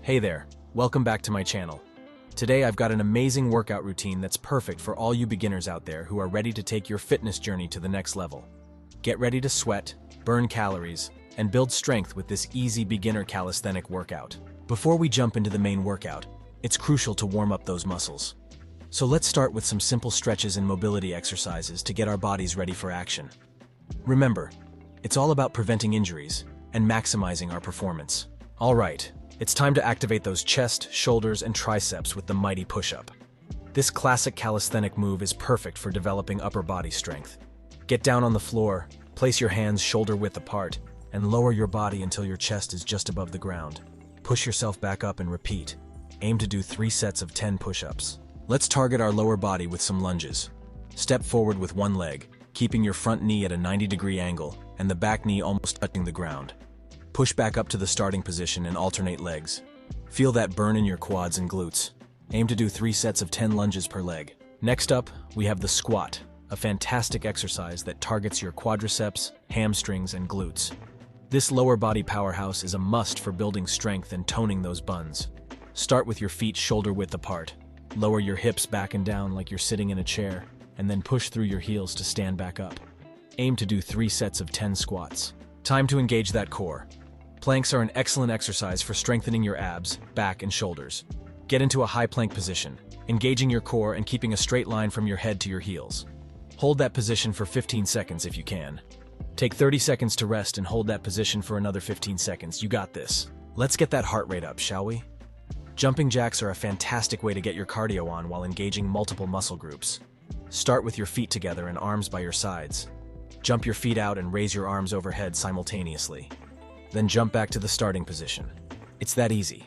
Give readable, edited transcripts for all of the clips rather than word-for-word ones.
Hey there, welcome back to my channel. Today I've got an amazing workout routine that's perfect for all you beginners out there who are ready to take your fitness journey to the next level. Get ready to sweat, burn calories, and build strength with this easy beginner calisthenic workout. Before we jump into the main workout, it's crucial to warm up those muscles. So let's start with some simple stretches and mobility exercises to get our bodies ready for action. Remember, it's all about preventing injuries and maximizing our performance. All right, it's time to activate those chest, shoulders, and triceps with the mighty push-up. This classic calisthenic move is perfect for developing upper body strength. Get down on the floor, place your hands shoulder-width apart, and lower your body until your chest is just above the ground. Push yourself back up and repeat. Aim to do 3 sets of 10 push-ups. Let's target our lower body with some lunges. Step forward with one leg, keeping your front knee at a 90-degree angle and the back knee almost touching the ground. Push back up to the starting position and alternate legs. Feel that burn in your quads and glutes. Aim to do 3 sets of 10 lunges per leg. Next up, we have the squat, a fantastic exercise that targets your quadriceps, hamstrings, and glutes. This lower body powerhouse is a must for building strength and toning those buns. Start with your feet shoulder-width apart. Lower your hips back and down like you're sitting in a chair, and then push through your heels to stand back up. Aim to do 3 sets of 10 squats. Time to engage that core. Planks are an excellent exercise for strengthening your abs, back, and shoulders. Get into a high plank position, engaging your core and keeping a straight line from your head to your heels. Hold that position for 15 seconds if you can. Take 30 seconds to rest and hold that position for another 15 seconds. You got this. Let's get that heart rate up, shall we? Jumping jacks are a fantastic way to get your cardio on while engaging multiple muscle groups. Start with your feet together and arms by your sides. Jump your feet out and raise your arms overhead simultaneously. Then jump back to the starting position. It's that easy.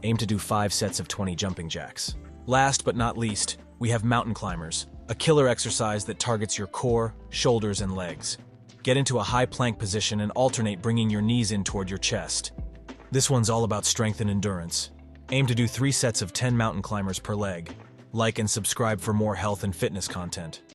Aim to do 5 sets of 20 jumping jacks. Last but not least, we have mountain climbers, a killer exercise that targets your core, shoulders, and legs. Get into a high plank position and alternate bringing your knees in toward your chest. This one's all about strength and endurance. Aim to do 3 sets of 10 mountain climbers per leg. Like and subscribe for more health and fitness content.